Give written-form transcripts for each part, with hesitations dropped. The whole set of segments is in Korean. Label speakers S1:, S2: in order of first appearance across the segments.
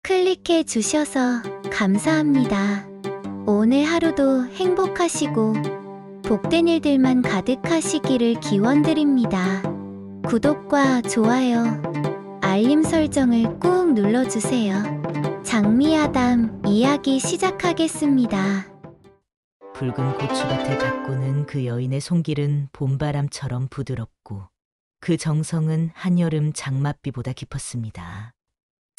S1: 클릭해 주셔서 감사합니다. 오늘 하루도 행복하시고 복된 일들만 가득하시기를 기원드립니다. 구독과 좋아요, 알림 설정을 꾹 눌러주세요. 장미아담 이야기 시작하겠습니다.
S2: 붉은 고추밭을 가꾸는 그 여인의 손길은 봄바람처럼 부드럽고 그 정성은 한여름 장맛비보다 깊었습니다.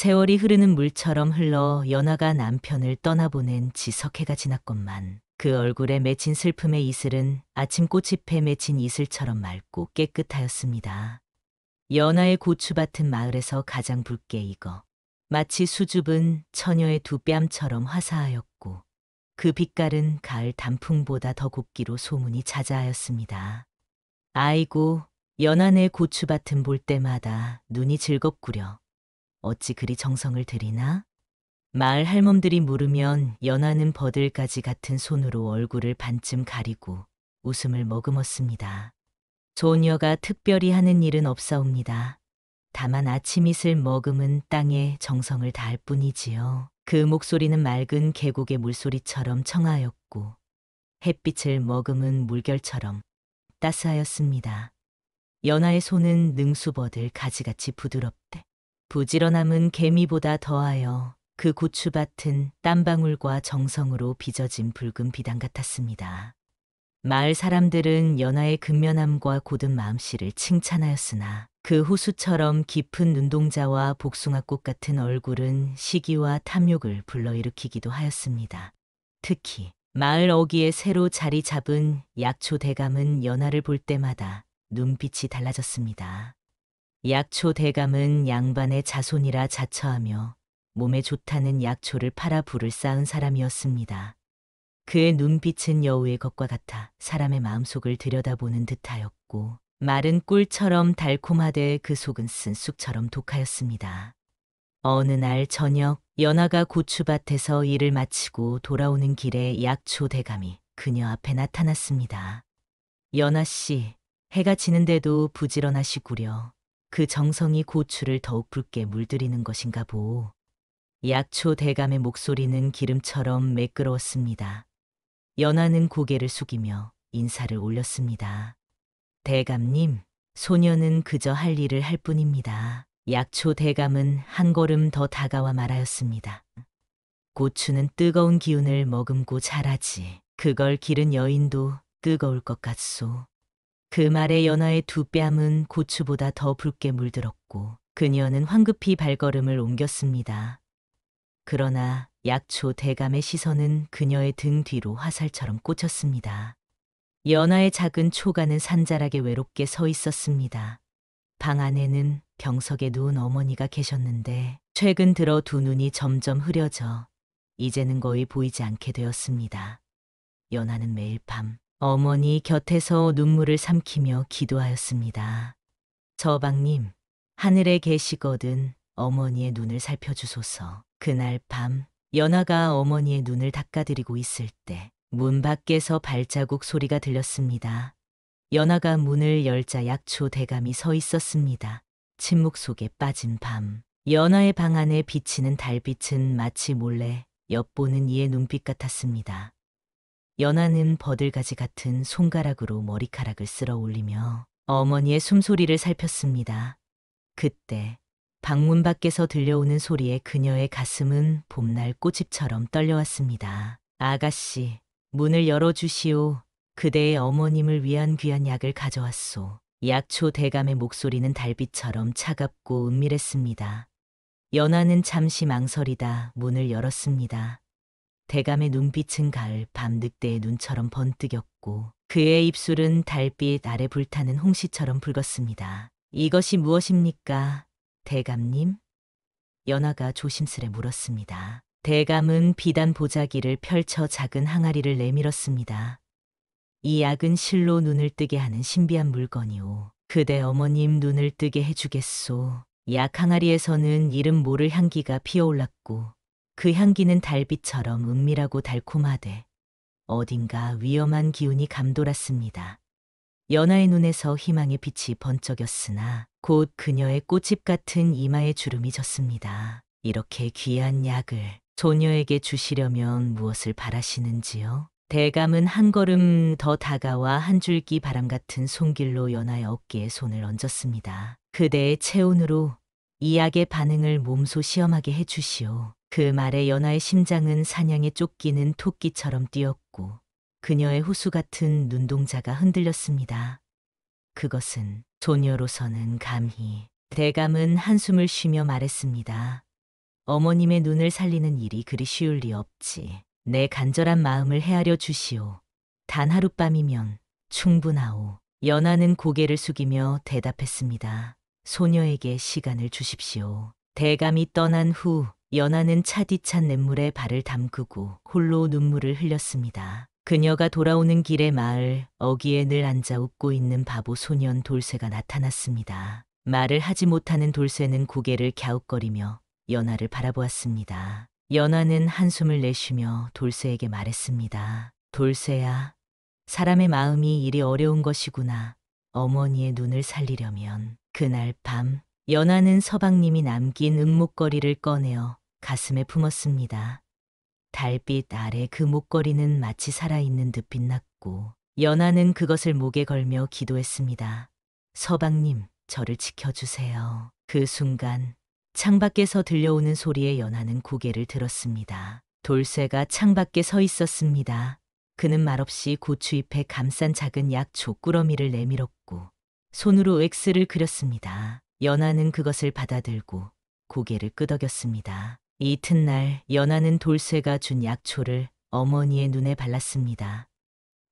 S2: 세월이 흐르는 물처럼 흘러 연하가 남편을 떠나보낸 지석해가 지났건만 그 얼굴에 맺힌 슬픔의 이슬은 아침 꽃잎에 맺힌 이슬처럼 맑고 깨끗하였습니다. 연하의 고추밭은 마을에서 가장 붉게 익어 마치 수줍은 처녀의 두 뺨처럼 화사하였고 그 빛깔은 가을 단풍보다 더 곱기로 소문이 자자하였습니다. 아이고, 연하네 고추밭은 볼 때마다 눈이 즐겁구려. 어찌 그리 정성을 들이나? 마을 할멈들이 물으면 연하는 버들가지 같은 손으로 얼굴을 반쯤 가리고 웃음을 머금었습니다. 소녀가 특별히 하는 일은 없사옵니다. 다만 아침 이슬 머금은 땅에 정성을 다할 뿐이지요. 그 목소리는 맑은 계곡의 물소리처럼 청하였고 햇빛을 머금은 물결처럼 따스하였습니다. 연하의 손은 능수버들 가지같이 부드럽대 부지런함은 개미보다 더하여 그 고추밭은 땀방울과 정성으로 빚어진 붉은 비단 같았습니다. 마을 사람들은 연하의 근면함과 고든 마음씨를 칭찬하였으나 그 호수처럼 깊은 눈동자와 복숭아꽃 같은 얼굴은 시기와 탐욕을 불러일으키기도 하였습니다. 특히 마을 어귀에 새로 자리 잡은 약초 대감은 연하를 볼 때마다 눈빛이 달라졌습니다. 약초 대감은 양반의 자손이라 자처하며 몸에 좋다는 약초를 팔아 부를 쌓은 사람이었습니다. 그의 눈빛은 여우의 것과 같아 사람의 마음속을 들여다보는 듯하였고 마른 꿀처럼 달콤하되 그 속은 쓴 쑥처럼 독하였습니다. 어느 날 저녁 연하가 고추밭에서 일을 마치고 돌아오는 길에 약초 대감이 그녀 앞에 나타났습니다. 연하 씨, 해가 지는데도 부지런하시구려. 그 정성이 고추를 더욱 붉게 물들이는 것인가 보오. 약초 대감의 목소리는 기름처럼 매끄러웠습니다. 연하는 고개를 숙이며 인사를 올렸습니다. 대감님, 소녀는 그저 할 일을 할 뿐입니다. 약초 대감은 한 걸음 더 다가와 말하였습니다. 고추는 뜨거운 기운을 머금고 자라지. 그걸 기른 여인도 뜨거울 것 같소. 그 말에 연하의 두 뺨은 고추보다 더 붉게 물들었고 그녀는 황급히 발걸음을 옮겼습니다. 그러나 약초 대감의 시선은 그녀의 등 뒤로 화살처럼 꽂혔습니다. 연하의 작은 초가는 산자락에 외롭게 서 있었습니다. 방 안에는 병석에 누운 어머니가 계셨는데 최근 들어 두 눈이 점점 흐려져 이제는 거의 보이지 않게 되었습니다. 연하는 매일 밤 어머니 곁에서 눈물을 삼키며 기도하였습니다. 저방님, 하늘에 계시거든 어머니의 눈을 살펴주소서. 그날 밤 연하가 어머니의 눈을 닦아드리고 있을 때 문 밖에서 발자국 소리가 들렸습니다. 연하가 문을 열자 약초 대감이 서 있었습니다. 침묵 속에 빠진 밤, 연하의 방 안에 비치는 달빛은 마치 몰래 엿보는 이의 눈빛 같았습니다. 연하는 버들가지 같은 손가락으로 머리카락을 쓸어 올리며 어머니의 숨소리를 살폈습니다. 그때 방문 밖에서 들려오는 소리에 그녀의 가슴은 봄날 꽃잎처럼 떨려왔습니다. 아가씨, 문을 열어주시오. 그대의 어머님을 위한 귀한 약을 가져왔소. 약초 대감의 목소리는 달빛처럼 차갑고 은밀했습니다. 연하는 잠시 망설이다 문을 열었습니다. 대감의 눈빛은 가을 밤 늑대의 눈처럼 번뜩였고 그의 입술은 달빛 아래 불타는 홍시처럼 붉었습니다. 이것이 무엇입니까, 대감님? 연하가 조심스레 물었습니다. 대감은 비단 보자기를 펼쳐 작은 항아리를 내밀었습니다. 이 약은 실로 눈을 뜨게 하는 신비한 물건이오. 그대 어머님 눈을 뜨게 해주겠소. 약 항아리에서는 이름 모를 향기가 피어올랐고 그 향기는 달빛처럼 은밀하고 달콤하되 어딘가 위험한 기운이 감돌았습니다. 연하의 눈에서 희망의 빛이 번쩍였으나 곧 그녀의 꽃잎 같은 이마에 주름이 졌습니다. 이렇게 귀한 약을 소녀에게 주시려면 무엇을 바라시는지요? 대감은 한 걸음 더 다가와 한 줄기 바람 같은 손길로 연하의 어깨에 손을 얹었습니다. 그대의 체온으로 이 약의 반응을 몸소 시험하게 해주시오. 그 말에 연하의 심장은 사냥에 쫓기는 토끼처럼 뛰었고 그녀의 호수 같은 눈동자가 흔들렸습니다. 그것은 소녀로서는 감히. 대감은 한숨을 쉬며 말했습니다. 어머님의 눈을 살리는 일이 그리 쉬울 리 없지. 내 간절한 마음을 헤아려 주시오. 단 하룻밤이면 충분하오. 연하는 고개를 숙이며 대답했습니다. 소녀에게 시간을 주십시오. 대감이 떠난 후 연하는 차디찬 냇물에 발을 담그고 홀로 눈물을 흘렸습니다. 그녀가 돌아오는 길에 마을 어귀에 늘 앉아 웃고 있는 바보 소년 돌쇠가 나타났습니다. 말을 하지 못하는 돌쇠는 고개를 갸웃거리며 연하를 바라보았습니다. 연하는 한숨을 내쉬며 돌쇠에게 말했습니다. 돌쇠야, 사람의 마음이 이리 어려운 것이구나. 어머니의 눈을 살리려면. 그날 밤 연하는 서방님이 남긴 은목걸이를 꺼내어 가슴에 품었습니다. 달빛 아래 그 목걸이는 마치 살아있는 듯 빛났고 연하는 그것을 목에 걸며 기도했습니다. 서방님, 저를 지켜주세요. 그 순간 창밖에서 들려오는 소리에 연하는 고개를 들었습니다. 돌쇠가 창밖에 서 있었습니다. 그는 말없이 고추잎에 감싼 작은 약초 꾸러미를 내밀었고 손으로 X를 그렸습니다. 연하는 그것을 받아들고 고개를 끄덕였습니다. 이튿날 연하는 돌쇠가 준 약초를 어머니의 눈에 발랐습니다.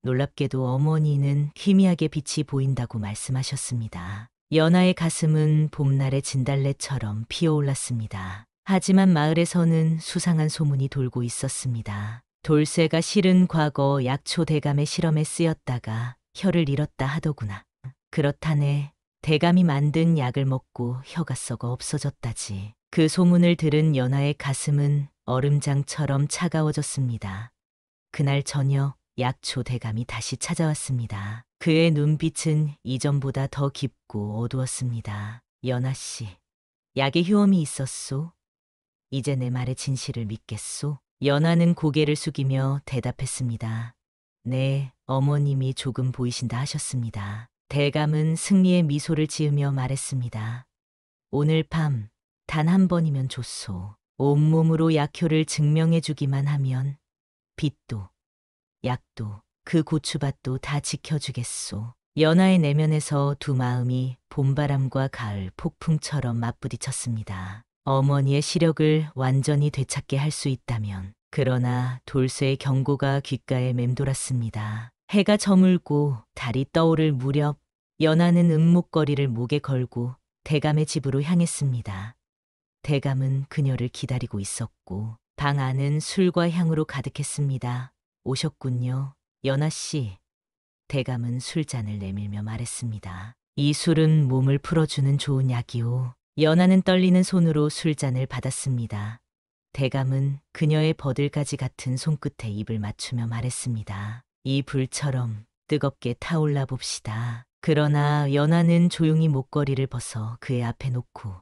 S2: 놀랍게도 어머니는 희미하게 빛이 보인다고 말씀하셨습니다. 연하의 가슴은 봄날의 진달래처럼 피어올랐습니다. 하지만 마을에서는 수상한 소문이 돌고 있었습니다. 돌쇠가 실은 과거 약초 대감의 실험에 쓰였다가 혀를 잃었다 하더구나. 그렇다네. 대감이 만든 약을 먹고 혀가 썩어 없어졌다지. 그 소문을 들은 연하의 가슴은 얼음장처럼 차가워졌습니다. 그날 저녁 약초 대감이 다시 찾아왔습니다. 그의 눈빛은 이전보다 더 깊고 어두웠습니다. 연하 씨, 약에 효험이 있었소? 이제 내 말의 진실을 믿겠소? 연하는 고개를 숙이며 대답했습니다. 네, 어머님이 조금 보이신다 하셨습니다. 대감은 승리의 미소를 지으며 말했습니다. 오늘 밤 단 한 번이면 좋소. 온몸으로 약효를 증명해 주기만 하면 빛도 약도 그 고추밭도 다 지켜주겠소. 연하의 내면에서 두 마음이 봄바람과 가을 폭풍처럼 맞부딪혔습니다. 어머니의 시력을 완전히 되찾게 할 수 있다면. 그러나 돌쇠의 경고가 귓가에 맴돌았습니다. 해가 저물고 달이 떠오를 무렵 연하는 은목걸이를 목에 걸고 대감의 집으로 향했습니다. 대감은 그녀를 기다리고 있었고 방 안은 술과 향으로 가득했습니다. 오셨군요. 연하 씨. 대감은 술잔을 내밀며 말했습니다. 이 술은 몸을 풀어주는 좋은 약이오. 연하는 떨리는 손으로 술잔을 받았습니다. 대감은 그녀의 버들가지 같은 손끝에 입을 맞추며 말했습니다. 이 불처럼 뜨겁게 타올라 봅시다. 그러나 연하는 조용히 목걸이를 벗어 그의 앞에 놓고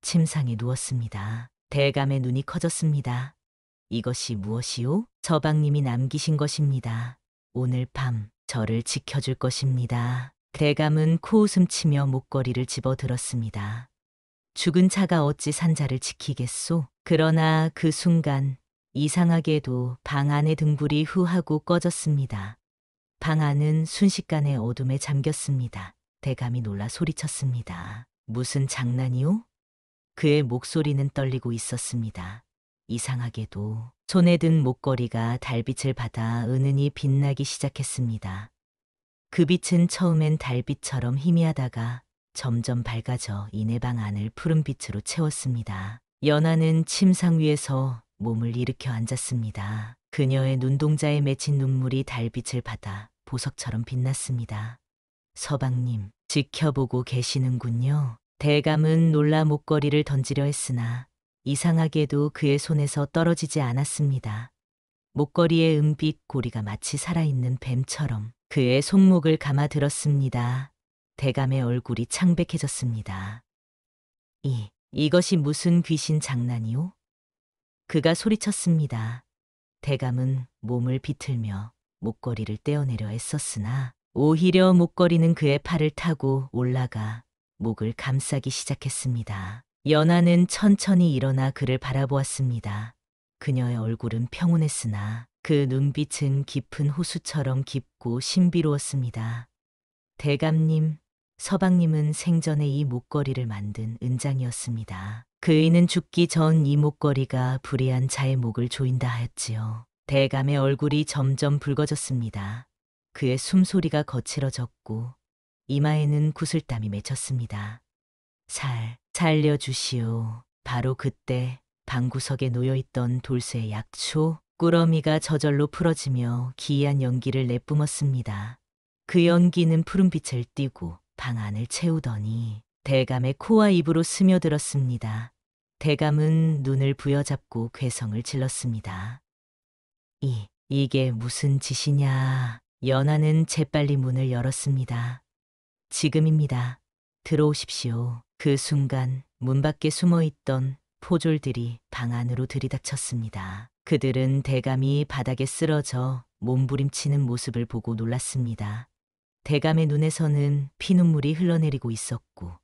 S2: 침상에 누웠습니다. 대감의 눈이 커졌습니다. 이것이 무엇이오? 서방님이 남기신 것입니다. 오늘 밤 저를 지켜줄 것입니다. 대감은 코웃음 치며 목걸이를 집어들었습니다. 죽은 차가 어찌 산자를 지키겠소? 그러나 그 순간 이상하게도 방 안의 등불이 후하고 꺼졌습니다. 방 안은 순식간에 어둠에 잠겼습니다. 대감이 놀라 소리쳤습니다. 무슨 장난이오? 그의 목소리는 떨리고 있었습니다. 이상하게도 손에 든 목걸이가 달빛을 받아 은은히 빛나기 시작했습니다. 그 빛은 처음엔 달빛처럼 희미하다가 점점 밝아져 이내 방 안을 푸른빛으로 채웠습니다. 연하는 침상 위에서 몸을 일으켜 앉았습니다. 그녀의 눈동자에 맺힌 눈물이 달빛을 받아 보석처럼 빛났습니다. 서방님, 지켜보고 계시는군요. 대감은 놀라 목걸이를 던지려 했으나 이상하게도 그의 손에서 떨어지지 않았습니다. 목걸이의 은빛 고리가 마치 살아있는 뱀처럼 그의 손목을 감아 들었습니다. 대감의 얼굴이 창백해졌습니다. 이것이 무슨 귀신 장난이오? 그가 소리쳤습니다. 대감은 몸을 비틀며 목걸이를 떼어내려 애썼으나 오히려 목걸이는 그의 팔을 타고 올라가 목을 감싸기 시작했습니다. 연하는 천천히 일어나 그를 바라보았습니다. 그녀의 얼굴은 평온했으나 그 눈빛은 깊은 호수처럼 깊고 신비로웠습니다. 대감님, 서방님은 생전에 이 목걸이를 만든 은장이었습니다. 그이는 죽기 전 이 목걸이가 불의한 자의 목을 조인다 하였지요. 대감의 얼굴이 점점 붉어졌습니다. 그의 숨소리가 거칠어졌고 이마에는 구슬땀이 맺혔습니다. 살려주시오. 바로 그때 방구석에 놓여있던 돌쇠의 약초, 꾸러미가 저절로 풀어지며 기이한 연기를 내뿜었습니다. 그 연기는 푸른빛을 띠고 방 안을 채우더니 대감의 코와 입으로 스며들었습니다. 대감은 눈을 부여잡고 괴성을 질렀습니다. 이게 무슨 짓이냐. 연하는 재빨리 문을 열었습니다. 지금입니다. 들어오십시오. 그 순간 문 밖에 숨어있던 포졸들이 방 안으로 들이닥쳤습니다. 그들은 대감이 바닥에 쓰러져 몸부림치는 모습을 보고 놀랐습니다. 대감의 눈에서는 피눈물이 흘러내리고 있었고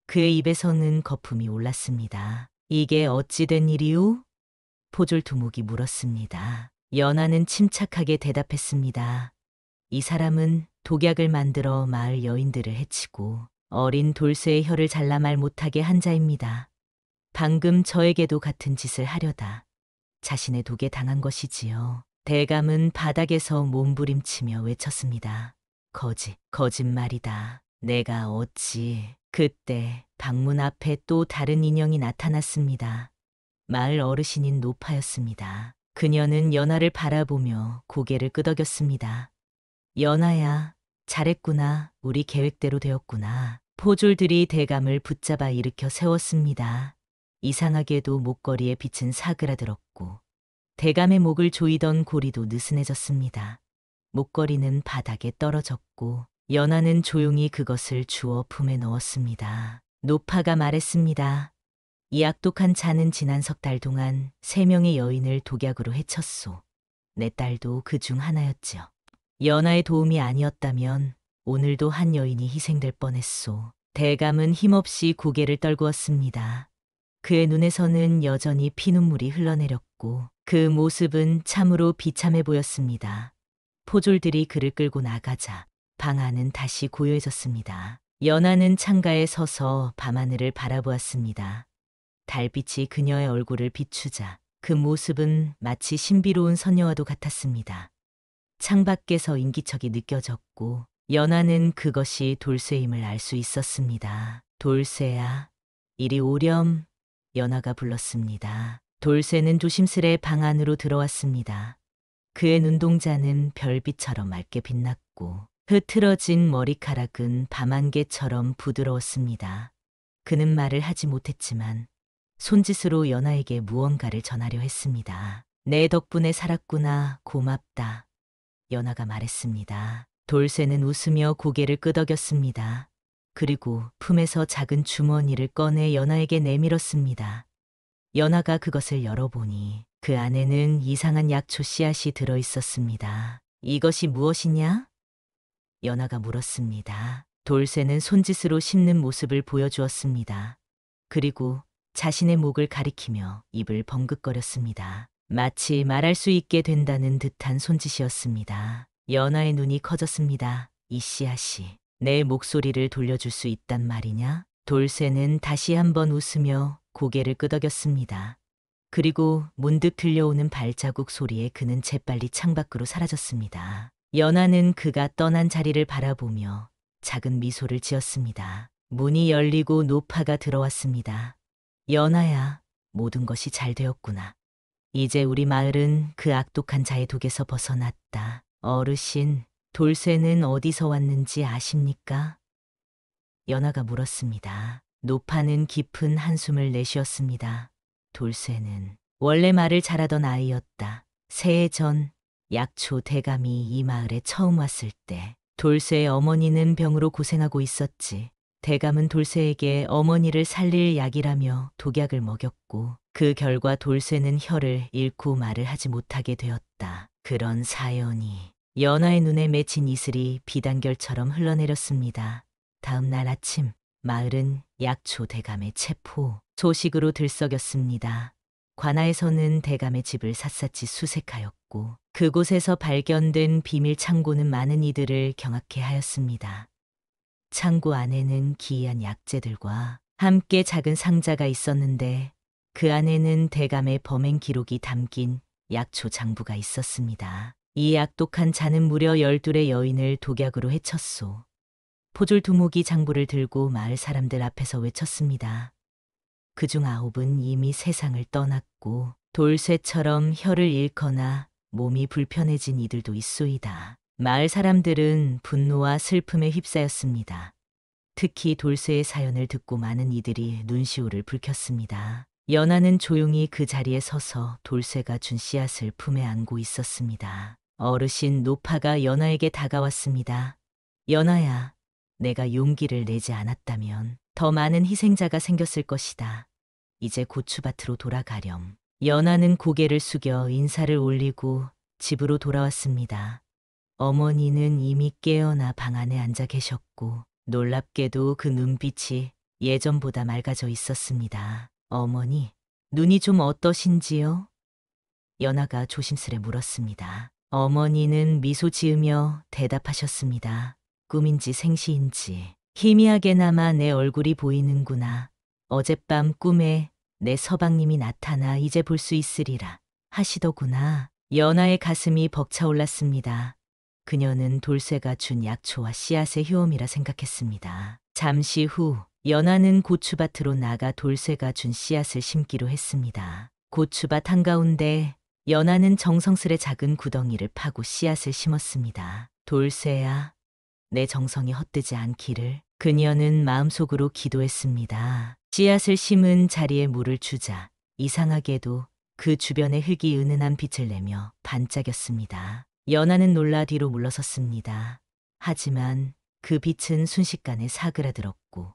S2: 그의 입에서는 거품이 올랐습니다. 이게 어찌 된 일이오? 포졸 두목이 물었습니다. 연하는 침착하게 대답했습니다. 이 사람은 독약을 만들어 마을 여인들을 해치고 어린 돌쇠의 혀를 잘라 말 못하게 한 자입니다. 방금 저에게도 같은 짓을 하려다 자신의 독에 당한 것이지요. 대감은 바닥에서 몸부림치며 외쳤습니다. 거짓말이다. 내가 어찌... 그때 방문 앞에 또 다른 인형이 나타났습니다. 마을 어르신인 노파였습니다. 그녀는 연하를 바라보며 고개를 끄덕였습니다. 연하야, 잘했구나. 우리 계획대로 되었구나. 포졸들이 대감을 붙잡아 일으켜 세웠습니다. 이상하게도 목걸이에 빛은 사그라들었고 대감의 목을 조이던 고리도 느슨해졌습니다. 목걸이는 바닥에 떨어졌고 연하는 조용히 그것을 주워 품에 넣었습니다. 노파가 말했습니다. 이 악독한 자는 지난 3달 동안 3명의 여인을 독약으로 해쳤소. 내 딸도 그 중 하나였지요. 연하의 도움이 아니었다면 오늘도 한 여인이 희생될 뻔했소. 대감은 힘없이 고개를 떨구었습니다. 그의 눈에서는 여전히 피눈물이 흘러내렸고 그 모습은 참으로 비참해 보였습니다. 포졸들이 그를 끌고 나가자 방 안은 다시 고요해졌습니다. 연하는 창가에 서서 밤하늘을 바라보았습니다. 달빛이 그녀의 얼굴을 비추자 그 모습은 마치 신비로운 선녀와도 같았습니다. 창밖에서 인기척이 느껴졌고 연하는 그것이 돌쇠임을 알 수 있었습니다. 돌쇠야, 이리 오렴. 연하가 불렀습니다. 돌쇠는 조심스레 방 안으로 들어왔습니다. 그의 눈동자는 별빛처럼 맑게 빛났고 흐트러진 머리카락은 밤안개처럼 부드러웠습니다. 그는 말을 하지 못했지만 손짓으로 연하에게 무언가를 전하려 했습니다. 내 덕분에 살았구나. 고맙다. 연하가 말했습니다. 돌쇠는 웃으며 고개를 끄덕였습니다. 그리고 품에서 작은 주머니를 꺼내 연하에게 내밀었습니다. 연하가 그것을 열어보니 그 안에는 이상한 약초 씨앗이 들어 있었습니다. 이것이 무엇이냐? 연하가 물었습니다. 돌쇠는 손짓으로 씹는 모습을 보여주었습니다. 그리고 자신의 목을 가리키며 입을 벙긋거렸습니다. 마치 말할 수 있게 된다는 듯한 손짓이었습니다. 연하의 눈이 커졌습니다. 이 씨앗이 내 목소리를 돌려줄 수 있단 말이냐? 돌쇠는 다시 한번 웃으며 고개를 끄덕였습니다. 그리고 문득 들려오는 발자국 소리에 그는 재빨리 창밖으로 사라졌습니다. 연하는 그가 떠난 자리를 바라보며 작은 미소를 지었습니다. 문이 열리고 노파가 들어왔습니다. 연하야, 모든 것이 잘 되었구나. 이제 우리 마을은 그 악독한 자의 독에서 벗어났다. 어르신, 돌쇠는 어디서 왔는지 아십니까? 연하가 물었습니다. 노파는 깊은 한숨을 내쉬었습니다. 돌쇠는 원래 말을 잘하던 아이였다. 새해 전 약초 대감이 이 마을에 처음 왔을 때 돌쇠의 어머니는 병으로 고생하고 있었지. 대감은 돌쇠에게 어머니를 살릴 약이라며 독약을 먹였고 그 결과 돌쇠는 혀를 잃고 말을 하지 못하게 되었다. 그런 사연이 연하의 눈에 맺힌 이슬이 비단결처럼 흘러내렸습니다. 다음 날 아침 마을은 약초 대감의 체포 소식으로 들썩였습니다. 관아에서는 대감의 집을 샅샅이 수색하였고 그곳에서 발견된 비밀 창고는 많은 이들을 경악해 하였습니다. 창고 안에는 기이한 약재들과 함께 작은 상자가 있었는데 그 안에는 대감의 범행 기록이 담긴 약초 장부가 있었습니다. 이 악독한 자는 무려 12의 여인을 독약으로 해쳤소. 포졸 두목이 장부를 들고 마을 사람들 앞에서 외쳤습니다. 그중 9은 이미 세상을 떠났고 돌쇠처럼 혀를 잃거나 몸이 불편해진 이들도 있소이다. 마을 사람들은 분노와 슬픔에 휩싸였습니다. 특히 돌쇠의 사연을 듣고 많은 이들이 눈시울을 붉혔습니다. 연하는 조용히 그 자리에 서서 돌쇠가 준 씨앗을 품에 안고 있었습니다. 어르신 노파가 연하에게 다가왔습니다. 연하야, 내가 용기를 내지 않았다면 더 많은 희생자가 생겼을 것이다. 이제 고추밭으로 돌아가렴. 연하는 고개를 숙여 인사를 올리고 집으로 돌아왔습니다. 어머니는 이미 깨어나 방 안에 앉아 계셨고 놀랍게도 그 눈빛이 예전보다 맑아져 있었습니다. 어머니, 눈이 좀 어떠신지요? 연하가 조심스레 물었습니다. 어머니는 미소 지으며 대답하셨습니다. 꿈인지 생시인지 희미하게나마 내 얼굴이 보이는구나. 어젯밤 꿈에 내 서방님이 나타나 이제 볼 수 있으리라 하시더구나. 연하의 가슴이 벅차올랐습니다. 그녀는 돌쇠가 준 약초와 씨앗의 효험이라 생각했습니다. 잠시 후 연하는 고추밭으로 나가 돌쇠가 준 씨앗을 심기로 했습니다. 고추밭 한가운데 연하는 정성스레 작은 구덩이를 파고 씨앗을 심었습니다. 돌쇠야, 내 정성이 헛되지 않기를. 그녀는 마음속으로 기도했습니다. 씨앗을 심은 자리에 물을 주자 이상하게도 그 주변의 흙이 은은한 빛을 내며 반짝였습니다. 연하는 놀라 뒤로 물러섰습니다. 하지만 그 빛은 순식간에 사그라들었고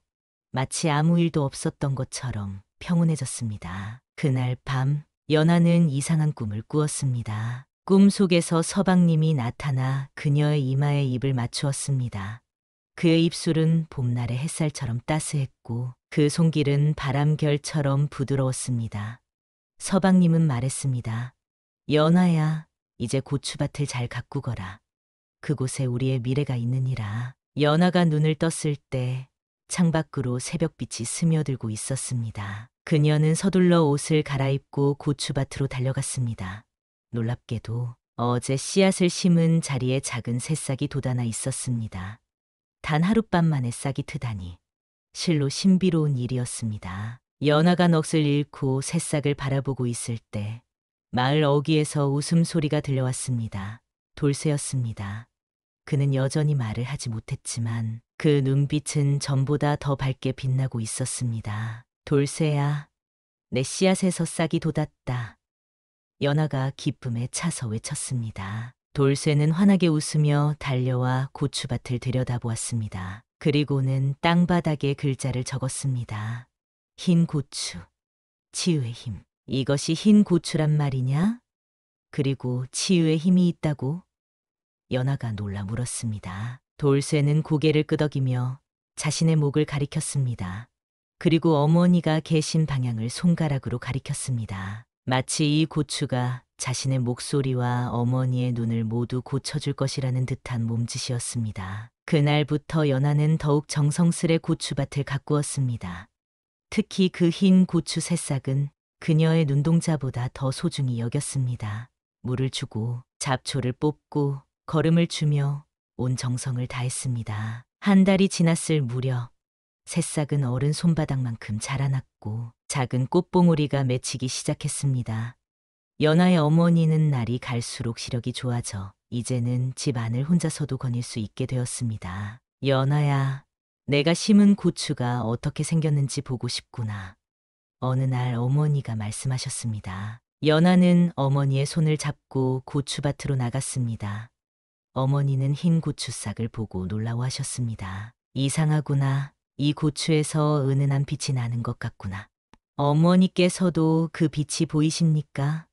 S2: 마치 아무 일도 없었던 것처럼 평온해졌습니다. 그날 밤 연하는 이상한 꿈을 꾸었습니다. 꿈 속에서 서방님이 나타나 그녀의 이마에 입을 맞추었습니다. 그의 입술은 봄날의 햇살처럼 따스했고 그 손길은 바람결처럼 부드러웠습니다. 서방님은 말했습니다. 연하야, 이제 고추밭을 잘 가꾸거라. 그곳에 우리의 미래가 있느니라. 연하가 눈을 떴을 때 창밖으로 새벽빛이 스며들고 있었습니다. 그녀는 서둘러 옷을 갈아입고 고추밭으로 달려갔습니다. 놀랍게도 어제 씨앗을 심은 자리에 작은 새싹이 돋아나 있었습니다. 단 하룻밤 만에 싹이 트다니 실로 신비로운 일이었습니다. 연하가 넋을 잃고 새싹을 바라보고 있을 때 마을 어귀에서 웃음소리가 들려왔습니다. 돌쇠였습니다. 그는 여전히 말을 하지 못했지만 그 눈빛은 전보다 더 밝게 빛나고 있었습니다. 돌쇠야, 내 씨앗에서 싹이 돋았다. 연하가 기쁨에 차서 외쳤습니다. 돌쇠는 환하게 웃으며 달려와 고추밭을 들여다보았습니다. 그리고는 땅바닥에 글자를 적었습니다. 흰 고추, 치유의 힘. 이것이 흰 고추란 말이냐? 그리고 치유의 힘이 있다고? 연하가 놀라 물었습니다. 돌쇠는 고개를 끄덕이며 자신의 목을 가리켰습니다. 그리고 어머니가 계신 방향을 손가락으로 가리켰습니다. 마치 이 고추가 자신의 목소리와 어머니의 눈을 모두 고쳐줄 것이라는 듯한 몸짓이었습니다. 그날부터 연하는 더욱 정성스레 고추밭을 가꾸었습니다. 특히 그 흰 고추 새싹은 그녀의 눈동자보다 더 소중히 여겼습니다. 물을 주고 잡초를 뽑고 거름을 주며 온 정성을 다했습니다. 한 달이 지났을 무렵 새싹은 어른 손바닥만큼 자라났고 작은 꽃봉오리가 맺히기 시작했습니다. 연하의 어머니는 날이 갈수록 시력이 좋아져 이제는 집 안을 혼자서도 거닐 수 있게 되었습니다. 연하야, 내가 심은 고추가 어떻게 생겼는지 보고 싶구나. 어느 날 어머니가 말씀하셨습니다. 연하는 어머니의 손을 잡고 고추밭으로 나갔습니다. 어머니는 흰 고추싹을 보고 놀라워하셨습니다. 이상하구나. 이 고추에서 은은한 빛이 나는 것 같구나. 어머니께서도 그 빛이 보이십니까?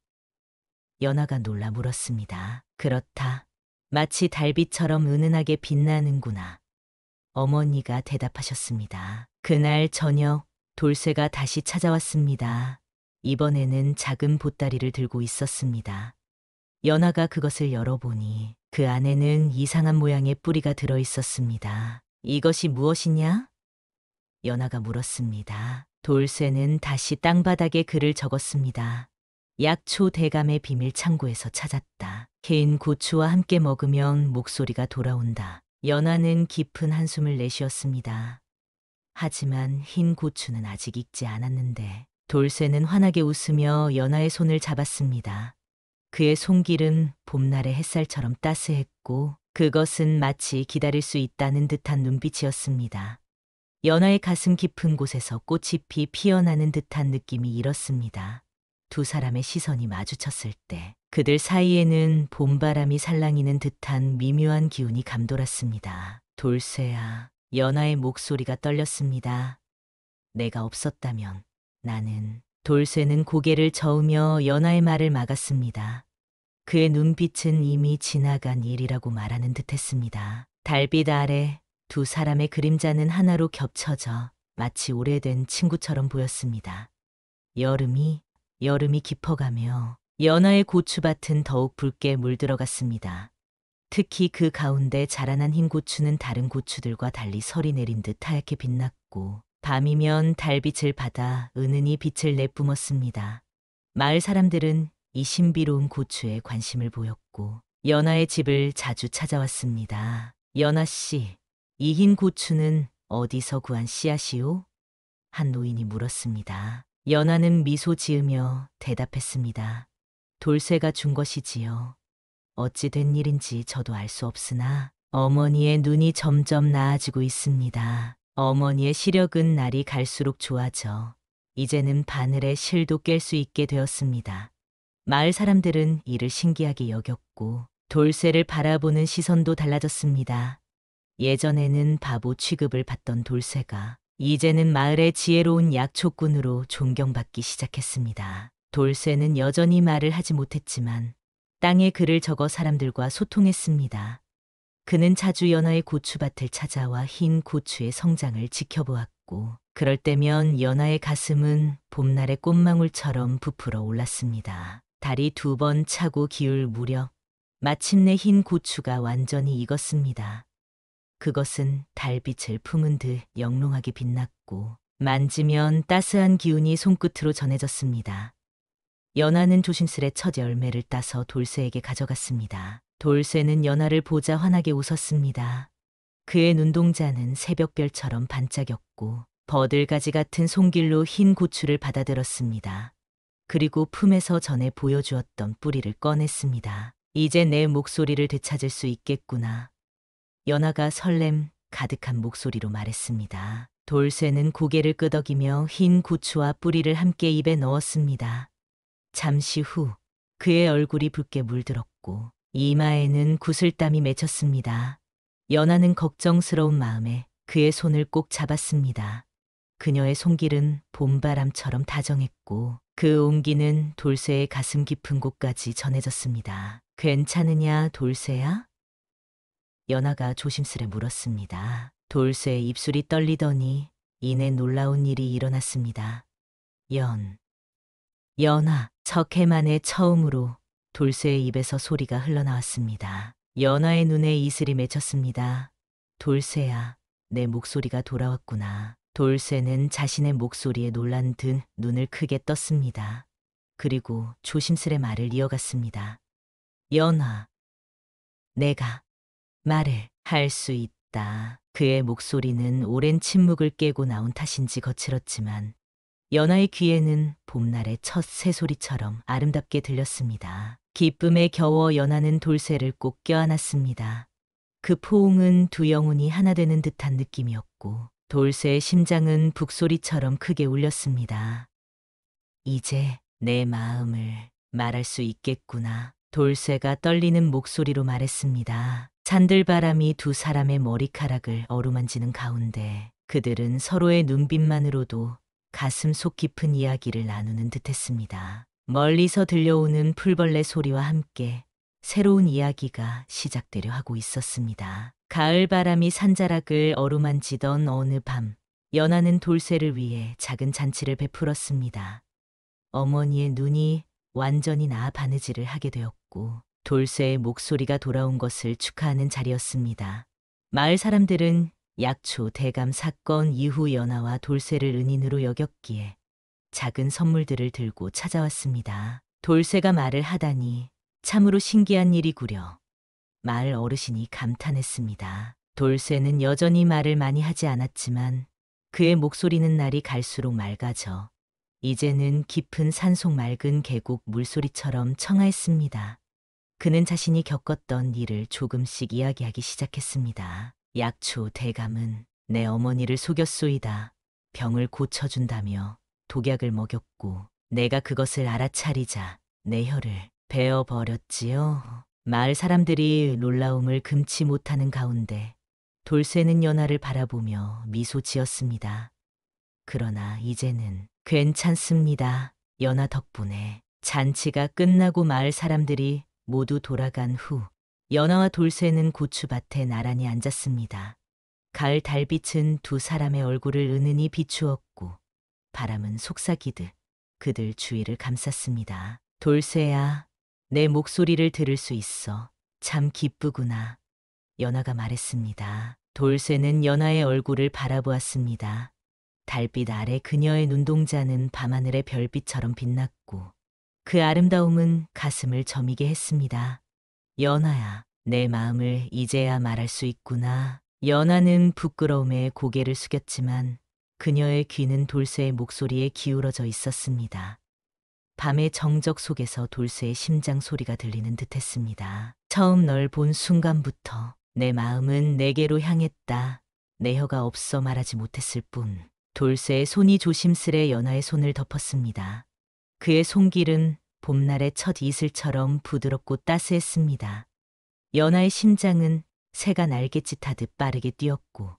S2: 연하가 놀라 물었습니다. 그렇다. 마치 달빛처럼 은은하게 빛나는구나. 어머니가 대답하셨습니다. 그날 저녁 돌쇠가 다시 찾아왔습니다. 이번에는 작은 보따리를 들고 있었습니다. 연하가 그것을 열어보니 그 안에는 이상한 모양의 뿌리가 들어 있었습니다. 이것이 무엇이냐? 연하가 물었습니다. 돌쇠는 다시 땅바닥에 글을 적었습니다. 약초 대감의 비밀 창고에서 찾았다. 흰 고추와 함께 먹으면 목소리가 돌아온다. 연하는 깊은 한숨을 내쉬었습니다. 하지만 흰 고추는 아직 익지 않았는데 돌쇠는 환하게 웃으며 연하의 손을 잡았습니다. 그의 손길은 봄날의 햇살처럼 따스했고 그것은 마치 기다릴 수 있다는 듯한 눈빛이었습니다. 연하의 가슴 깊은 곳에서 꽃잎이 피어나는 듯한 느낌이 일었습니다. 두 사람의 시선이 마주쳤을 때 그들 사이에는 봄바람이 살랑이는 듯한 미묘한 기운이 감돌았습니다. 돌쇠야, 연하의 목소리가 떨렸습니다. 내가 없었다면 나는... 돌쇠는 고개를 저으며 연하의 말을 막았습니다. 그의 눈빛은 이미 지나간 일이라고 말하는 듯했습니다. 달빛 아래 두 사람의 그림자는 하나로 겹쳐져 마치 오래된 친구처럼 보였습니다. 여름이 깊어가며 연하의 고추밭은 더욱 붉게 물들어갔습니다. 특히 그 가운데 자라난 흰 고추는 다른 고추들과 달리 설이 내린 듯 하얗게 빛났고 밤이면 달빛을 받아 은은히 빛을 내뿜었습니다. 마을 사람들은 이 신비로운 고추에 관심을 보였고 연하의 집을 자주 찾아왔습니다. 연하 씨, 이 흰 고추는 어디서 구한 씨앗이요? 한 노인이 물었습니다. 연하는 미소 지으며 대답했습니다. 돌쇠가 준 것이지요. 어찌 된 일인지 저도 알 수 없으나 어머니의 눈이 점점 나아지고 있습니다. 어머니의 시력은 날이 갈수록 좋아져 이제는 바늘에 실도 깰 수 있게 되었습니다. 마을 사람들은 이를 신기하게 여겼고 돌쇠를 바라보는 시선도 달라졌습니다. 예전에는 바보 취급을 받던 돌쇠가 이제는 마을의 지혜로운 약초꾼으로 존경받기 시작했습니다. 돌쇠는 여전히 말을 하지 못했지만 땅에 글을 적어 사람들과 소통했습니다. 그는 자주 연하의 고추밭을 찾아와 흰 고추의 성장을 지켜보았고 그럴 때면 연하의 가슴은 봄날의 꽃망울처럼 부풀어 올랐습니다. 달이 2번 차고 기울 무렵 마침내 흰 고추가 완전히 익었습니다. 그것은 달빛을 품은 듯 영롱하게 빛났고 만지면 따스한 기운이 손끝으로 전해졌습니다. 연하는 조심스레 첫 열매를 따서 돌쇠에게 가져갔습니다. 돌쇠는 연하를 보자 환하게 웃었습니다. 그의 눈동자는 새벽별처럼 반짝였고 버들가지 같은 손길로 흰 고추를 받아들었습니다. 그리고 품에서 전에 보여주었던 뿌리를 꺼냈습니다. 이제 내 목소리를 되찾을 수 있겠구나. 연하가 설렘 가득한 목소리로 말했습니다. 돌쇠는 고개를 끄덕이며 흰 고추와 뿌리를 함께 입에 넣었습니다. 잠시 후 그의 얼굴이 붉게 물들었고 이마에는 구슬땀이 맺혔습니다. 연하는 걱정스러운 마음에 그의 손을 꼭 잡았습니다. 그녀의 손길은 봄바람처럼 다정했고 그 온기는 돌쇠의 가슴 깊은 곳까지 전해졌습니다. 괜찮으냐, 돌쇠야? 연하가 조심스레 물었습니다. 돌쇠의 입술이 떨리더니 이내 놀라운 일이 일어났습니다. 연하, 척해 만에 처음으로 돌쇠의 입에서 소리가 흘러나왔습니다. 연하의 눈에 이슬이 맺혔습니다. 돌쇠야, 내 목소리가 돌아왔구나. 돌쇠는 자신의 목소리에 놀란 듯 눈을 크게 떴습니다. 그리고 조심스레 말을 이어갔습니다. 연하, 내가 말을 할 수 있다. 그의 목소리는 오랜 침묵을 깨고 나온 탓인지 거칠었지만 연하의 귀에는 봄날의 첫 새소리처럼 아름답게 들렸습니다. 기쁨에 겨워 연하는 돌쇠를 꼭 껴안았습니다. 그 포옹은 두 영혼이 하나 되는 듯한 느낌이었고 돌쇠의 심장은 북소리처럼 크게 울렸습니다. 이제 내 마음을 말할 수 있겠구나. 돌쇠가 떨리는 목소리로 말했습니다. 잔들바람이 두 사람의 머리카락을 어루만지는 가운데 그들은 서로의 눈빛만으로도 가슴 속 깊은 이야기를 나누는 듯했습니다. 멀리서 들려오는 풀벌레 소리와 함께 새로운 이야기가 시작되려 하고 있었습니다. 가을 바람이 산자락을 어루만지던 어느 밤, 연하는 돌쇠를 위해 작은 잔치를 베풀었습니다. 어머니의 눈이 완전히 나아 바느질을 하게 되었고 돌쇠의 목소리가 돌아온 것을 축하하는 자리였습니다. 마을 사람들은 약초 대감 사건 이후 연하와 돌쇠를 은인으로 여겼기에 작은 선물들을 들고 찾아왔습니다. 돌쇠가 말을 하다니 참으로 신기한 일이구려. 마을 어르신이 감탄했습니다. 돌쇠는 여전히 말을 많이 하지 않았지만 그의 목소리는 날이 갈수록 맑아져 이제는 깊은 산속 맑은 계곡 물소리처럼 청아했습니다. 그는 자신이 겪었던 일을 조금씩 이야기하기 시작했습니다. 약초 대감은 내 어머니를 속였소이다. 병을 고쳐준다며 독약을 먹였고 내가 그것을 알아차리자 내 혀를 베어버렸지요. 마을 사람들이 놀라움을 금치 못하는 가운데 돌쇠는 연하를 바라보며 미소 지었습니다. 그러나 이제는 괜찮습니다. 연하 덕분에 잔치가 끝나고 마을 사람들이 모두 돌아간 후 연하와 돌쇠는 고추밭에 나란히 앉았습니다. 가을 달빛은 두 사람의 얼굴을 은은히 비추었고 바람은 속삭이듯 그들 주위를 감쌌습니다. 돌쇠야, 내 목소리를 들을 수 있어. 참 기쁘구나. 연하가 말했습니다. 돌쇠는 연하의 얼굴을 바라보았습니다. 달빛 아래 그녀의 눈동자는 밤하늘의 별빛처럼 빛났고 그 아름다움은 가슴을 저미게 했습니다. 연하야, 내 마음을 이제야 말할 수 있구나. 연하는 부끄러움에 고개를 숙였지만 그녀의 귀는 돌쇠의 목소리에 기울어져 있었습니다. 밤의 정적 속에서 돌쇠의 심장 소리가 들리는 듯했습니다. 처음 널 본 순간부터 내 마음은 내게로 향했다. 내 혀가 없어 말하지 못했을 뿐. 돌쇠의 손이 조심스레 연하의 손을 덮었습니다. 그의 손길은 봄날의 첫 이슬처럼 부드럽고 따스했습니다. 연하의 심장은 새가 날갯짓하듯 빠르게 뛰었고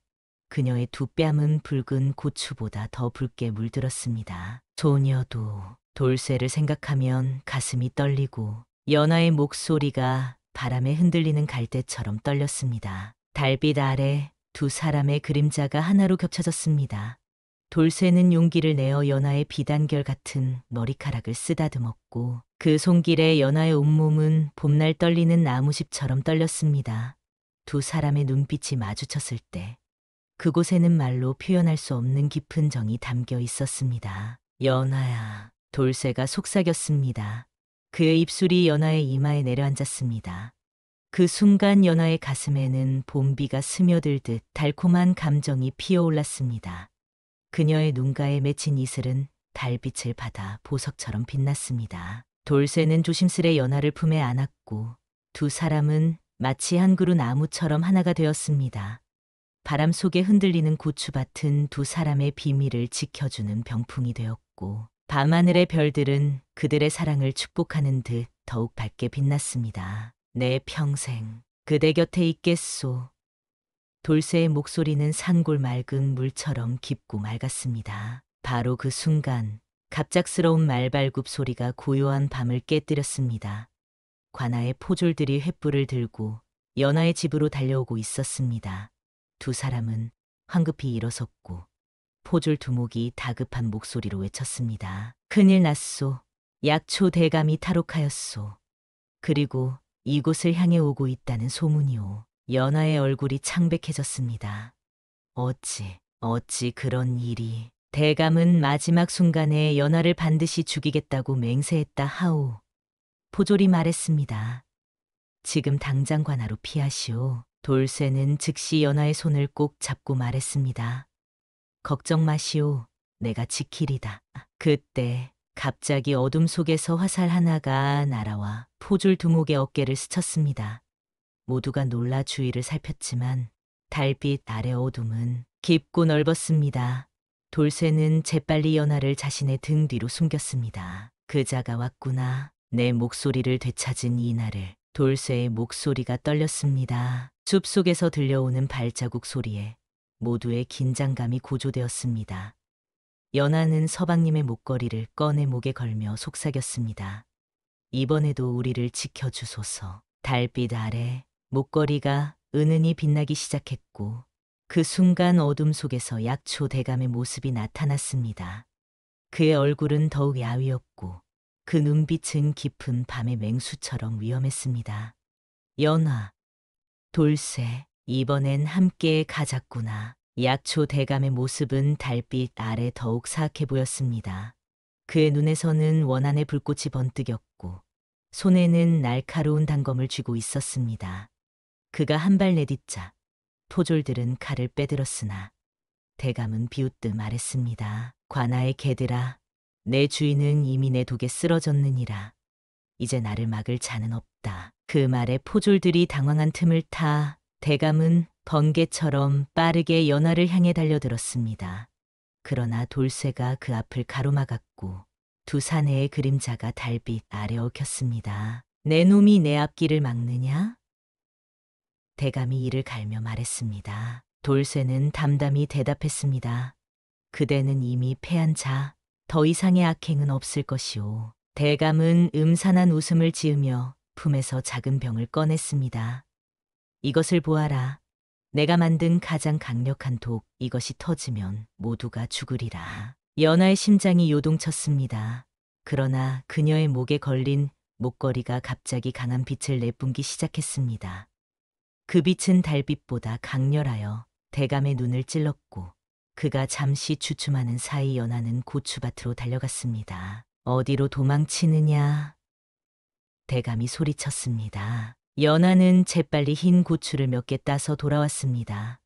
S2: 그녀의 두 뺨은 붉은 고추보다 더 붉게 물들었습니다. 소녀도 돌쇠를 생각하면 가슴이 떨리고 연하의 목소리가 바람에 흔들리는 갈대처럼 떨렸습니다. 달빛 아래 두 사람의 그림자가 하나로 겹쳐졌습니다. 돌쇠는 용기를 내어 연하의 비단결 같은 머리카락을 쓰다듬었고 그 손길에 연하의 온몸은 봄날 떨리는 나무잎처럼 떨렸습니다. 두 사람의 눈빛이 마주쳤을 때 그곳에는 말로 표현할 수 없는 깊은 정이 담겨 있었습니다. 연하야, 돌쇠가 속삭였습니다. 그의 입술이 연하의 이마에 내려앉았습니다. 그 순간 연하의 가슴에는 봄비가 스며들듯 달콤한 감정이 피어올랐습니다. 그녀의 눈가에 맺힌 이슬은 달빛을 받아 보석처럼 빛났습니다. 돌쇠는 조심스레 연하를 품에 안았고 두 사람은 마치 한 그루 나무처럼 하나가 되었습니다. 바람 속에 흔들리는 고추밭은 두 사람의 비밀을 지켜주는 병풍이 되었고 밤하늘의 별들은 그들의 사랑을 축복하는 듯 더욱 밝게 빛났습니다. 내 평생 그대 곁에 있겠소. 돌쇠의 목소리는 산골 맑은 물처럼 깊고 맑았습니다. 바로 그 순간 갑작스러운 말발굽 소리가 고요한 밤을 깨뜨렸습니다. 관아의 포졸들이 횃불을 들고 연하의 집으로 달려오고 있었습니다. 두 사람은 황급히 일어섰고 포졸 두목이 다급한 목소리로 외쳤습니다. 큰일 났소. 약초 대감이 탈옥하였소. 그리고 이곳을 향해 오고 있다는 소문이오. 연하의 얼굴이 창백해졌습니다. 어찌 그런 일이. 대감은 마지막 순간에 연하를 반드시 죽이겠다고 맹세했다 하오. 포졸이 말했습니다. 지금 당장 관아로 피하시오. 돌쇠는 즉시 연하의 손을 꼭 잡고 말했습니다. 걱정 마시오. 내가 지키리다. 그때 갑자기 어둠 속에서 화살 하나가 날아와 포졸 두목의 어깨를 스쳤습니다. 모두가 놀라 주위를 살폈지만 달빛 아래 어둠은 깊고 넓었습니다. 돌쇠는 재빨리 연하를 자신의 등 뒤로 숨겼습니다. 그자가 왔구나. 내 목소리를 되찾은 이날을. 돌쇠의 목소리가 떨렸습니다. 숲속에서 들려오는 발자국 소리에 모두의 긴장감이 고조되었습니다. 연하는 서방님의 목걸이를 꺼내 목에 걸며 속삭였습니다. 이번에도 우리를 지켜주소서. 달빛 아래 목걸이가 은은히 빛나기 시작했고 그 순간 어둠 속에서 약초 대감의 모습이 나타났습니다. 그의 얼굴은 더욱 야위었고 그 눈빛은 깊은 밤의 맹수처럼 위험했습니다. 연화, 돌쇠, 이번엔 함께 가자꾸나. 약초 대감의 모습은 달빛 아래 더욱 사악해 보였습니다. 그의 눈에서는 원한의 불꽃이 번뜩였고 손에는 날카로운 단검을 쥐고 있었습니다. 그가 한 발 내딛자 토졸들은 칼을 빼들었으나 대감은 비웃듯 말했습니다. 관아의 개들아, 내 주인은 이미 내 독에 쓰러졌느니라. 이제 나를 막을 자는 없다. 그 말에 포졸들이 당황한 틈을 타 대감은 번개처럼 빠르게 연화를 향해 달려들었습니다. 그러나 돌쇠가 그 앞을 가로막았고 두 사내의 그림자가 달빛 아래 얽혔습니다. 내 놈이 내 앞길을 막느냐? 대감이 이를 갈며 말했습니다. 돌쇠는 담담히 대답했습니다. 그대는 이미 패한 자, 더 이상의 악행은 없을 것이오. 대감은 음산한 웃음을 지으며 품에서 작은 병을 꺼냈습니다. 이것을 보아라. 내가 만든 가장 강력한 독, 이것이 터지면 모두가 죽으리라. 연하의 심장이 요동쳤습니다. 그러나 그녀의 목에 걸린 목걸이가 갑자기 강한 빛을 내뿜기 시작했습니다. 그 빛은 달빛보다 강렬하여 대감의 눈을 찔렀고 그가 잠시 주춤하는 사이 연하는 고추밭으로 달려갔습니다. 어디로 도망치느냐? 대감이 소리쳤습니다. 연하는 재빨리 흰 고추를 몇 개 따서 돌아왔습니다.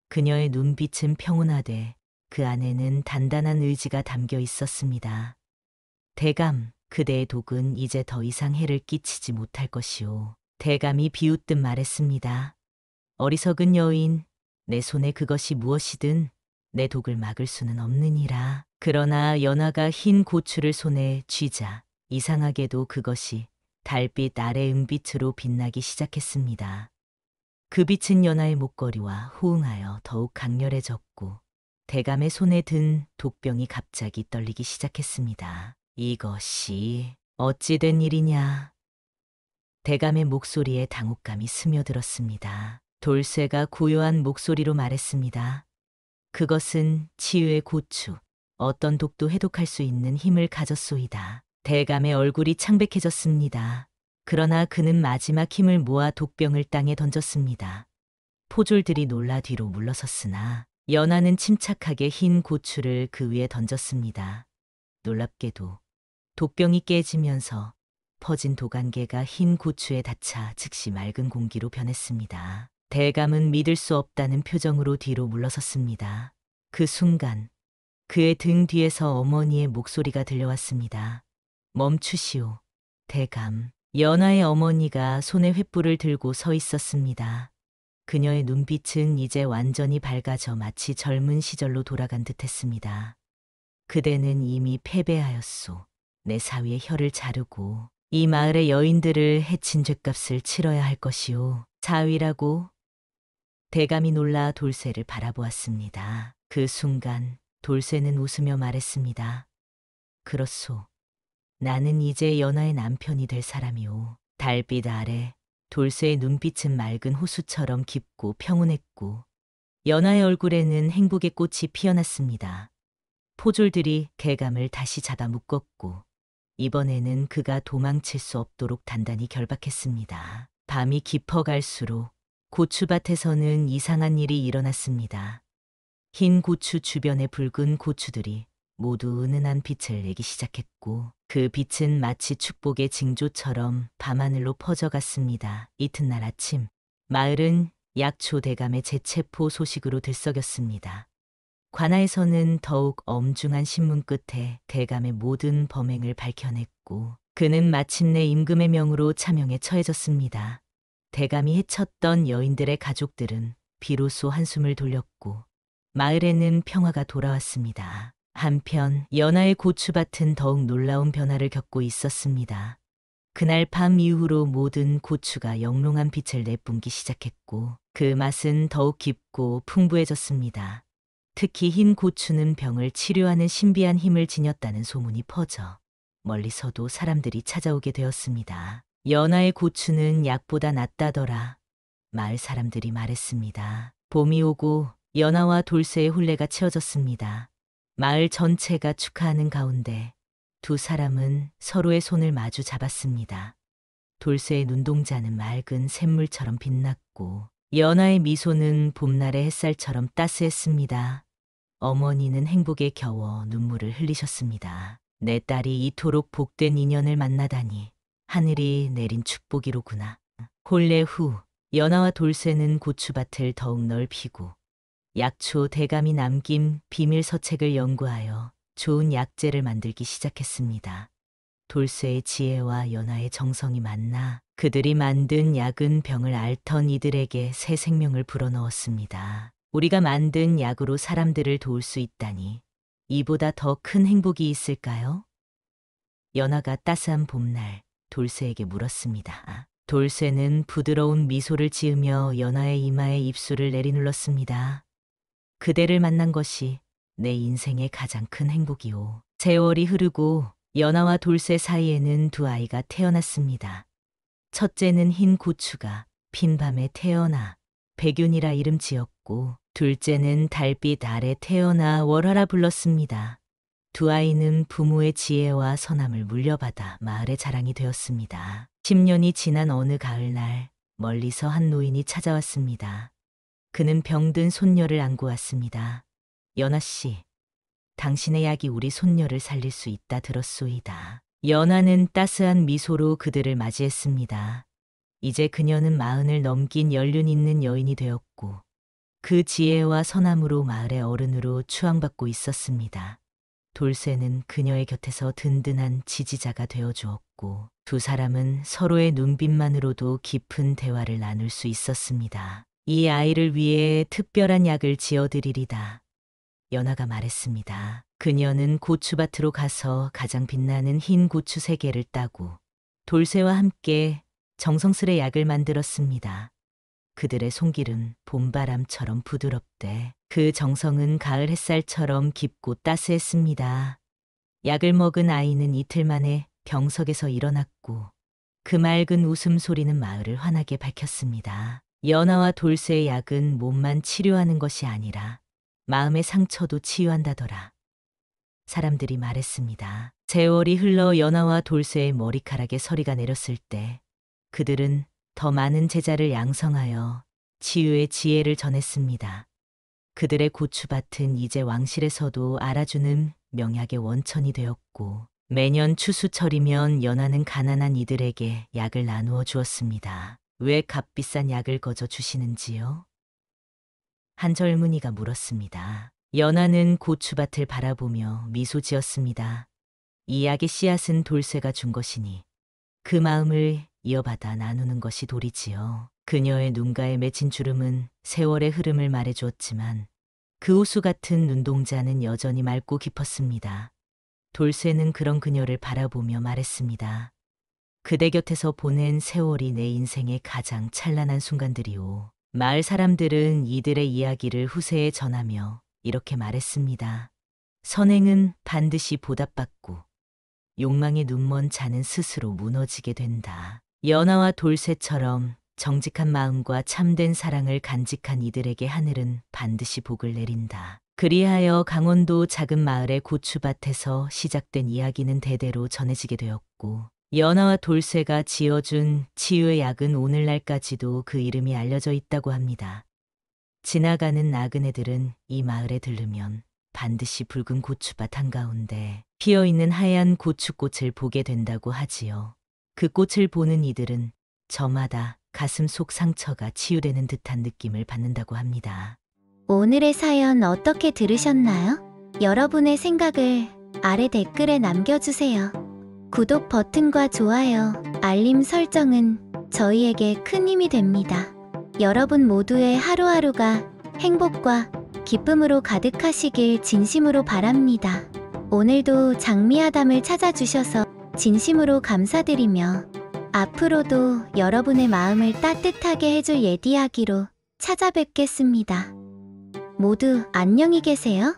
S2: 그녀의 눈빛은 평온하되 그 안에는 단단한 의지가 담겨 있었습니다. 대감, 그대의 독은 이제 더 이상 해를 끼치지 못할 것이오. 대감이 비웃듯 말했습니다. 어리석은 여인, 내 손에 그것이 무엇이든 내 독을 막을 수는 없느니라. 그러나 연하가 흰 고추를 손에 쥐자 이상하게도 그것이 달빛 아래 은빛으로 빛나기 시작했습니다. 그 빛은 연하의 목걸이와 호응하여 더욱 강렬해졌고 대감의 손에 든 독병이 갑자기 떨리기 시작했습니다. 이것이 어찌 된 일이냐? 대감의 목소리에 당혹감이 스며들었습니다. 돌쇠가 고요한 목소리로 말했습니다. 그것은 치유의 고추, 어떤 독도 해독할 수 있는 힘을 가졌소이다. 대감의 얼굴이 창백해졌습니다. 그러나 그는 마지막 힘을 모아 독병을 땅에 던졌습니다. 포졸들이 놀라 뒤로 물러섰으나 연하는 침착하게 흰 고추를 그 위에 던졌습니다. 놀랍게도 독병이 깨지면서 퍼진 독안개가 흰 고추에 닿자 즉시 맑은 공기로 변했습니다. 대감은 믿을 수 없다는 표정으로 뒤로 물러섰습니다. 그 순간 그의 등 뒤에서 어머니의 목소리가 들려왔습니다. 멈추시오, 대감. 연하의 어머니가 손에 횃불을 들고 서 있었습니다. 그녀의 눈빛은 이제 완전히 밝아져 마치 젊은 시절로 돌아간 듯했습니다. 그대는 이미 패배하였소. 내 사위의 혀를 자르고 이 마을의 여인들을 해친 죗값을 치러야 할 것이오. 사위라고? 대감이 놀라 돌쇠를 바라보았습니다. 그 순간 돌쇠는 웃으며 말했습니다. 그렇소. 나는 이제 연하의 남편이 될 사람이오. 달빛 아래 돌쇠의 눈빛은 맑은 호수처럼 깊고 평온했고 연하의 얼굴에는 행복의 꽃이 피어났습니다. 포졸들이 개감을 다시 잡아 묶었고 이번에는 그가 도망칠 수 없도록 단단히 결박했습니다. 밤이 깊어갈수록 고추밭에서는 이상한 일이 일어났습니다. 흰 고추 주변의 붉은 고추들이 모두 은은한 빛을 내기 시작했고 그 빛은 마치 축복의 징조처럼 밤하늘로 퍼져갔습니다. 이튿날 아침 마을은 약초 대감의 재체포 소식으로 들썩였습니다. 관아에서는 더욱 엄중한 신문 끝에 대감의 모든 범행을 밝혀냈고 그는 마침내 임금의 명으로 차명에 처해졌습니다. 대감이 해쳤던 여인들의 가족들은 비로소 한숨을 돌렸고 마을에는 평화가 돌아왔습니다. 한편 연하의 고추밭은 더욱 놀라운 변화를 겪고 있었습니다. 그날 밤 이후로 모든 고추가 영롱한 빛을 내뿜기 시작했고 그 맛은 더욱 깊고 풍부해졌습니다. 특히 흰 고추는 병을 치료하는 신비한 힘을 지녔다는 소문이 퍼져 멀리서도 사람들이 찾아오게 되었습니다. 연하의 고추는 약보다 낫다더라. 마을 사람들이 말했습니다. 봄이 오고 연하와 돌쇠의 혼례가 치러졌습니다. 마을 전체가 축하하는 가운데 두 사람은 서로의 손을 마주 잡았습니다. 돌쇠의 눈동자는 맑은 샘물처럼 빛났고 연하의 미소는 봄날의 햇살처럼 따스했습니다. 어머니는 행복에 겨워 눈물을 흘리셨습니다. 내 딸이 이토록 복된 인연을 만나다니 하늘이 내린 축복이로구나. 혼례 후 연하와 돌쇠는 고추밭을 더욱 넓히고 약초 대감이 남긴 비밀 서책을 연구하여 좋은 약재를 만들기 시작했습니다. 돌쇠의 지혜와 연하의 정성이 만나 그들이 만든 약은 병을 앓던 이들에게 새 생명을 불어넣었습니다. 우리가 만든 약으로 사람들을 도울 수 있다니 이보다 더 큰 행복이 있을까요? 연하가 따스한 봄날 돌쇠에게 물었습니다. 돌쇠는 부드러운 미소를 지으며 연하의 이마에 입술을 내리눌렀습니다. 그대를 만난 것이 내 인생의 가장 큰 행복이오. 세월이 흐르고 연하와 돌쇠 사이에는 두 아이가 태어났습니다. 첫째는 흰 고추가 핀 밤에 태어나 백윤이라 이름 지었고 둘째는 달빛 아래 태어나 월화라 불렀습니다. 두 아이는 부모의 지혜와 선함을 물려받아 마을의 자랑이 되었습니다. 10년이 지난 어느 가을날 멀리서 한 노인이 찾아왔습니다. 그는 병든 손녀를 안고 왔습니다. 연하 씨, 당신의 약이 우리 손녀를 살릴 수 있다 들었소이다. 연하는 따스한 미소로 그들을 맞이했습니다. 이제 그녀는 40을 넘긴 연륜 있는 여인이 되었고 그 지혜와 선함으로 마을의 어른으로 추앙받고 있었습니다. 돌쇠는 그녀의 곁에서 든든한 지지자가 되어주었고 두 사람은 서로의 눈빛만으로도 깊은 대화를 나눌 수 있었습니다. 이 아이를 위해 특별한 약을 지어드리리다. 연하가 말했습니다. 그녀는 고추밭으로 가서 가장 빛나는 흰 고추 3개를 따고 돌쇠와 함께 정성스레 약을 만들었습니다. 그들의 손길은 봄바람처럼 부드럽되 그 정성은 가을 햇살처럼 깊고 따스했습니다. 약을 먹은 아이는 이틀 만에 병석에서 일어났고 그 맑은 웃음소리는 마을을 환하게 밝혔습니다. 연하와 돌쇠의 약은 몸만 치료하는 것이 아니라 마음의 상처도 치유한다더라. 사람들이 말했습니다. 세월이 흘러 연하와 돌쇠의 머리카락에 서리가 내렸을 때 그들은 더 많은 제자를 양성하여 치유의 지혜를 전했습니다. 그들의 고추밭은 이제 왕실에서도 알아주는 명약의 원천이 되었고 매년 추수철이면 연하는 가난한 이들에게 약을 나누어 주었습니다. 왜 값비싼 약을 거저 주시는지요? 한 젊은이가 물었습니다. 연하는 고추밭을 바라보며 미소 지었습니다. 이 약의 씨앗은 돌쇠가 준 것이니 그 마음을 이어받아 나누는 것이 도리지요. 그녀의 눈가에 맺힌 주름은 세월의 흐름을 말해주었지만 그 호수 같은 눈동자는 여전히 맑고 깊었습니다. 돌쇠는 그런 그녀를 바라보며 말했습니다. 그대 곁에서 보낸 세월이 내 인생의 가장 찬란한 순간들이오. 마을 사람들은 이들의 이야기를 후세에 전하며 이렇게 말했습니다. 선행은 반드시 보답받고 욕망의 눈먼 자는 스스로 무너지게 된다. 연하와 돌쇠처럼 정직한 마음과 참된 사랑을 간직한 이들에게 하늘은 반드시 복을 내린다. 그리하여 강원도 작은 마을의 고추밭에서 시작된 이야기는 대대로 전해지게 되었고 연하와 돌쇠가 지어준 치유의 약은 오늘날까지도 그 이름이 알려져 있다고 합니다. 지나가는 나그네들은 이 마을에 들르면 반드시 붉은 고추밭 한가운데 피어있는 하얀 고추꽃을 보게 된다고 하지요. 그 꽃을 보는 이들은 저마다 가슴 속 상처가 치유되는 듯한 느낌을 받는다고 합니다.
S1: 오늘의 사연 어떻게 들으셨나요? 여러분의 생각을 아래 댓글에 남겨주세요. 구독 버튼과 좋아요, 알림 설정은 저희에게 큰 힘이 됩니다. 여러분 모두의 하루하루가 행복과 기쁨으로 가득하시길 진심으로 바랍니다. 오늘도 장미아담을 찾아주셔서 진심으로 감사드리며 앞으로도 여러분의 마음을 따뜻하게 해줄 예디아기로 찾아뵙겠습니다. 모두 안녕히 계세요.